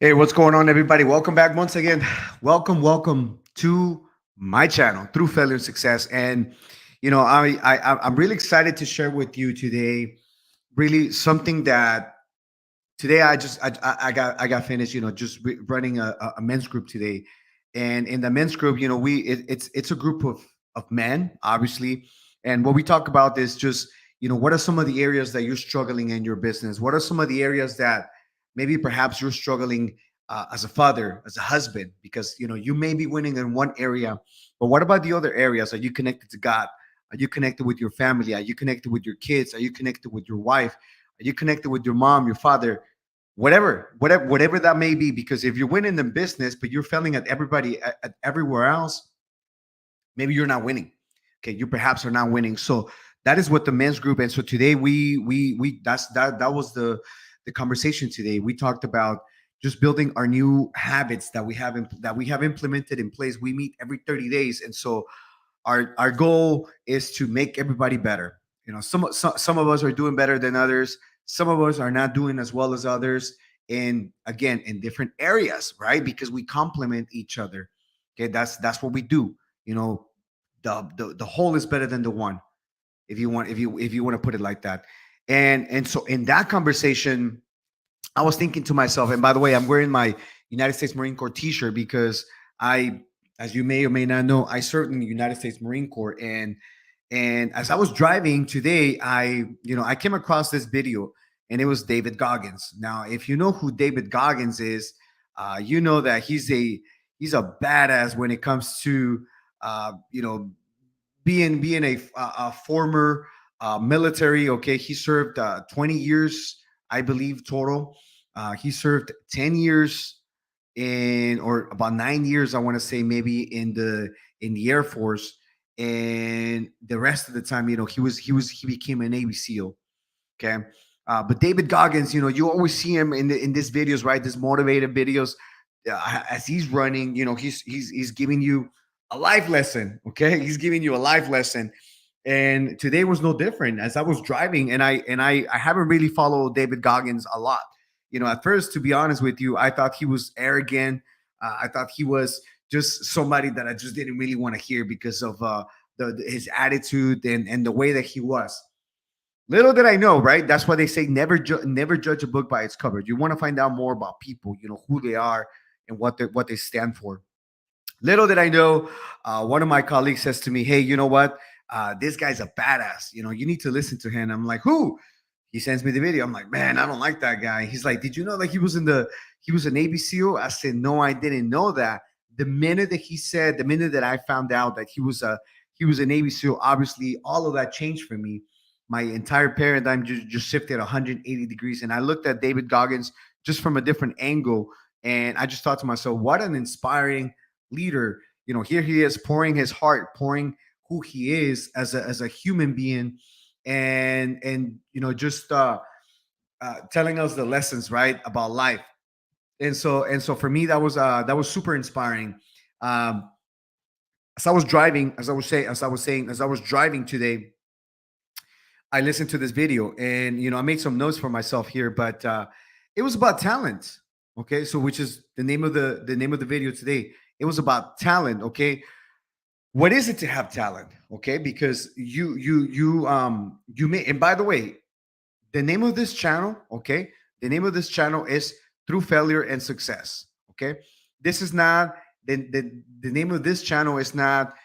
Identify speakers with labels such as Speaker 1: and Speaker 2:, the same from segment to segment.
Speaker 1: Hey, what's going on, everybody? Welcome back once again. Welcome to my channel, Through Failure and Success. And I'm really excited to share with you today. Really, something that today I got finished. Just running a men's group today, and in the men's group, it's a group of men, obviously, and what we talk about is just what are some of the areas that you're struggling in your business? What are some of the areas that maybe perhaps you're struggling as a father, as a husband, because you may be winning in one area, but what about the other areas? Are you connected to God? Are you connected with your family? Are you connected with your kids? Are you connected with your wife? Are you connected with your mom, your father? Whatever that may be, because if you're winning in business but you're failing at everybody at everywhere else, maybe you're not winning. Okay, you perhaps are not winning. So that is what the men's group. And so today we that was the conversation today. We talked about just building our new habits that we have implemented in place. We meet every 30 days, and so our goal is to make everybody better. Some of us are doing better than others. Some of us are not doing as well as others, and again, in different areas, right? Because we complement each other. Okay, that's what we do. you know the whole is better than the one, if you want to put it like that. And so in that conversation, I was thinking to myself, and by the way, I'm wearing my United States Marine Corps t-shirt because I, as you may or may not know, I served in the United States Marine Corps. And as I was driving today, I came across this video, and it was David Goggins. Now, if you know who David Goggins is, you know that he's a badass when it comes to being a former military. Okay, he served 20 years, I believe, total. He served 10 years or about 9 years, I want to say, maybe in the Air Force, and the rest of the time, he became a Navy SEAL. Okay. But David Goggins, you always see him in these videos, right? These motivated videos, as he's running. He's giving you a life lesson. Okay, he's giving you a life lesson. And today was no different. As I was driving, and I haven't really followed David Goggins a lot. At first, to be honest with you, I thought he was arrogant. I thought he was just somebody that I just didn't really want to hear because of his attitude and the way that he was. Little did I know, right? That's why they say never judge a book by its cover. You want to find out more about people, who they are and what they stand for. Little did I know, one of my colleagues says to me, "Hey, you know what? This guy's a badass. You need to listen to him." I'm like, "Who?" He sends me the video. I'm like, "Man, I don't like that guy." He's like, "Did you know that he was a Navy SEAL?" I said, "No, I didn't know that." The minute that I found out that he was a Navy SEAL, obviously all of that changed for me. My entire paradigm just shifted 180 degrees, and I looked at David Goggins just from a different angle, and I just thought to myself, what an inspiring leader. Here he is pouring his heart, pouring who he is as a human being, and just telling us the lessons, right, about life. And so for me, that was super inspiring. um as I was driving, as I was driving today, I listened to this video, and I made some notes for myself here, but it was about talent. Okay, so which is the name of the video today. It was about talent. Okay, what is it to have talent? Okay, because you may. And by the way, the name of this channel, okay, the name of this channel is Through Failure and Success. Okay, this is not the name of this channel is not,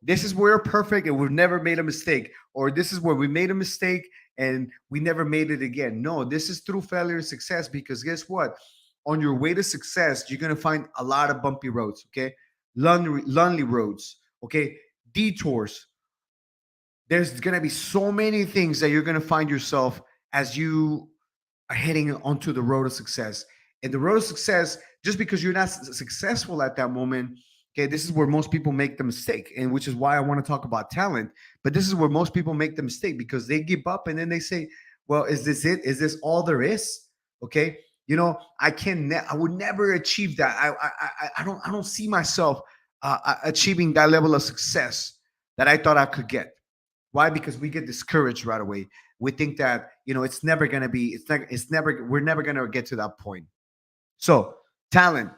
Speaker 1: this is where we're perfect and we've never made a mistake, or this is where we made a mistake and we never made it again. No, this is Through Failure and Success, because guess what? On your way to success, you're gonna find a lot of bumpy roads. Okay, lonely roads. Okay, detours. There's gonna be so many things that you're gonna find yourself as you are heading onto the road of success. And the road of success, just because you're not successful at that moment, okay, this is where most people make the mistake, and which is why I want to talk about talent. But this is where most people make the mistake, because they give up and then they say, "Well, is this it? Is this all there is?" Okay, I would never achieve that. I don't see myself achieving that level of success that I thought I could get. Why? Because we get discouraged right away. We think that it's never gonna be. It's never. We're never gonna get to that point. So talent,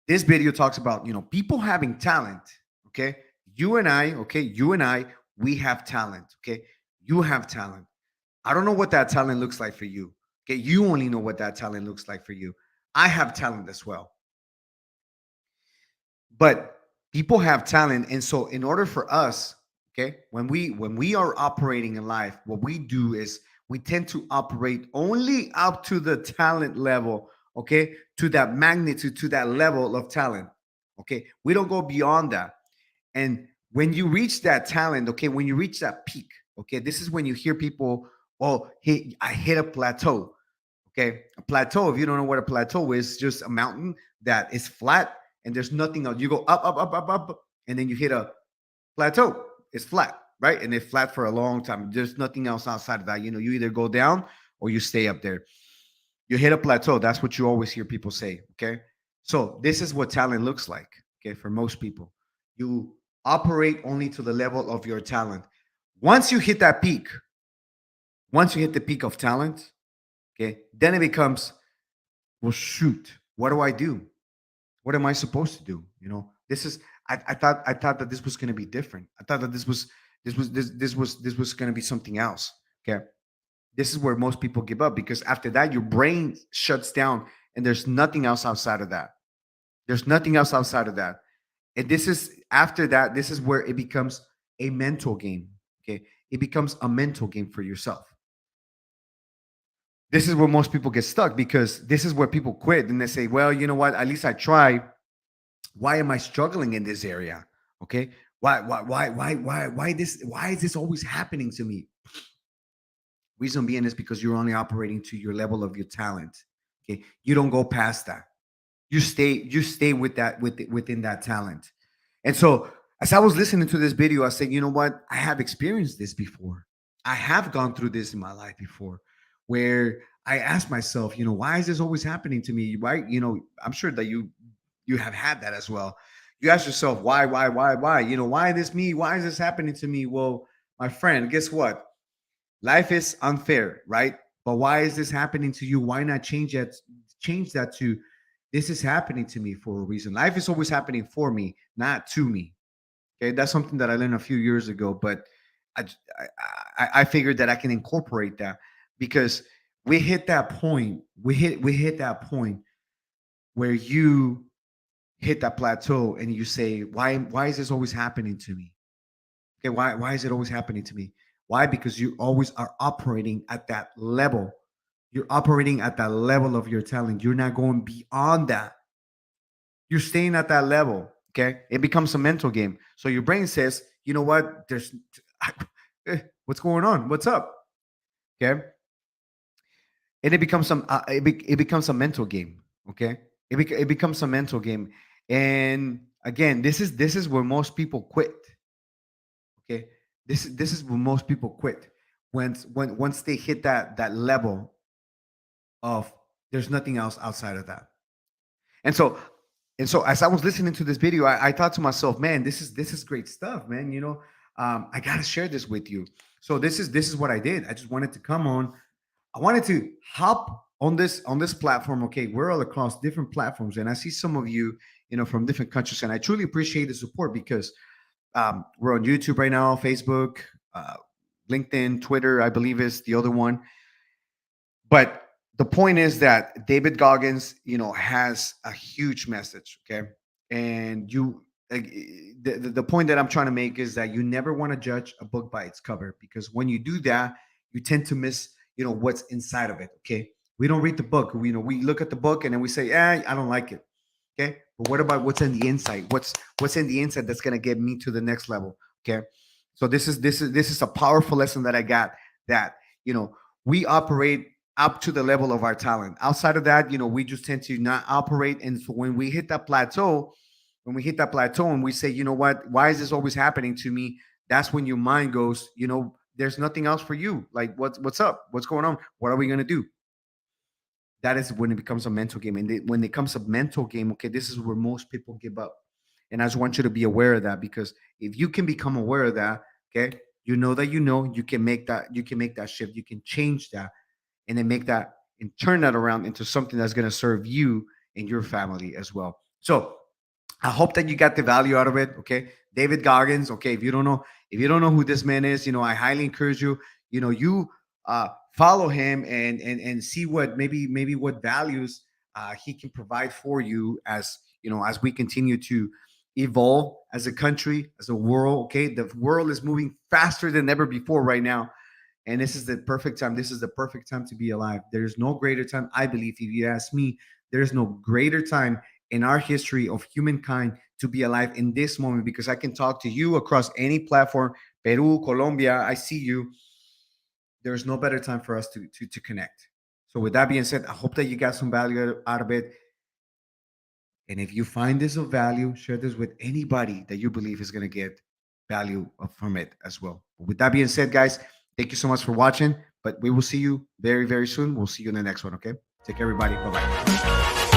Speaker 1: this video talks about, people having talent. Okay, you and I, we have talent. Okay, you have talent. I don't know what that talent looks like for you. Okay, you only know what that talent looks like for you. I have talent as well, but people have talent, and so in order for us, okay, when we are operating in life, what we do is we tend to operate only up to the talent level. Okay, to that magnitude, to that level of talent. Okay, we don't go beyond that. And when you reach that talent, okay, when you reach that peak, okay, this is when you hear people, oh, hey, I hit a plateau. Okay, a plateau, if you don't know what a plateau is, just a mountain that is flat and there's nothing else. You go up, up, up, up, up, and then you hit a plateau. It's flat, right? And it's flat for a long time. There's nothing else outside of that. You either go down or you stay up there. You hit a plateau. That's what you always hear people say. Okay. So this is what talent looks like. Okay. For most people, you operate only to the level of your talent. Once you hit that peak, once you hit the peak of talent, okay, then it becomes, well, shoot, what do I do? What am I supposed to do? This is, I thought that this was going to be different. I thought that this was going to be something else. Okay. This is where most people give up, because after that, your brain shuts down and there's nothing else outside of that. There's nothing else outside of that. And this is, after that, this is where it becomes a mental game. Okay. It becomes a mental game for yourself. This is where most people get stuck, because this is where people quit and they say, well, you know what? At least I try. Why am I struggling in this area? Okay. Why is this always happening to me? Reason being is because you're only operating to your level of your talent. Okay. You don't go past that. You stay with that, within that talent. And so as I was listening to this video, I said, you know what? I have experienced this before. I have gone through this in my life before, where I asked myself, why is this always happening to me? Why, I'm sure that you have had that as well. You ask yourself, why? Why this me? Why is this happening to me? Well, my friend, guess what? Life is unfair, right? But why is this happening to you? Why not change that? Change that to, this is happening to me for a reason. Life is always happening for me, not to me. Okay, that's something that I learned a few years ago, but I I figured that I can incorporate that, because we hit that point. We hit that point where you hit that plateau and you say, why is this always happening to me? Okay, why is it always happening to me? Why? Because you always are operating at that level. You're operating at that level of your talent. You're not going beyond that. You're staying at that level. Okay, it becomes a mental game. So your brain says, you know what? What's going on? What's up? Okay, and it becomes a mental game. Okay, it becomes a mental game. And again, this is where most people quit. Okay, this is where most people quit, once they hit that level of, there's nothing else outside of that. And so, as I was listening to this video, I thought to myself, man, this is great stuff, man. I got to share this with you. So this is what I did. I just wanted to come on. I wanted to hop on this platform. Okay, we're all across different platforms, and I see some of you, from different countries, and I truly appreciate the support, because we're on YouTube right now, Facebook, uh, LinkedIn, Twitter, I believe is the other one. But the point is that David Goggins, has a huge message. Okay, and like, the point that I'm trying to make is that you never want to judge a book by its cover, because when you do that, you tend to miss, what's inside of it. Okay, we don't read the book. We look at the book and then we say, I don't like it. Okay, but what about what's in the inside? What's in the inside that's gonna get me to the next level? Okay, so this is a powerful lesson that I got, that we operate up to the level of our talent. Outside of that, we just tend to not operate. And so when we hit that plateau and we say, what, why is this always happening to me? That's when your mind goes, there's nothing else for you. Like, what's up? What's going on? What are we gonna do? That is when it becomes a mental game. And when it comes a mental game, okay, this is where most people give up. And I just want you to be aware of that, because if you can become aware of that, okay, you know that you can make that shift, you can change that, and then make that and turn that around into something that's going to serve you and your family as well. So I hope that you got the value out of it. Okay, David Goggins. Okay, if you don't know who this man is, I highly encourage you. You follow him and see what maybe what values he can provide for you as we continue to evolve as a country, as a world. Okay, the world is moving faster than ever before right now, and this is the perfect time. This is the perfect time to be alive. There's no greater time, I believe, if you ask me. There's no greater time in our history of humankind to be alive in this moment, because I can talk to you across any platform, Peru, Colombia. I see you. There's no better time for us to connect. So with that being said, I hope that you got some value out of it. And if you find this of value, share this with anybody that you believe is going to get value from it as well. But with that being said, guys, thank you so much for watching. But we will see you very, very soon. We'll see you in the next one. Okay. Take care, everybody. Bye bye.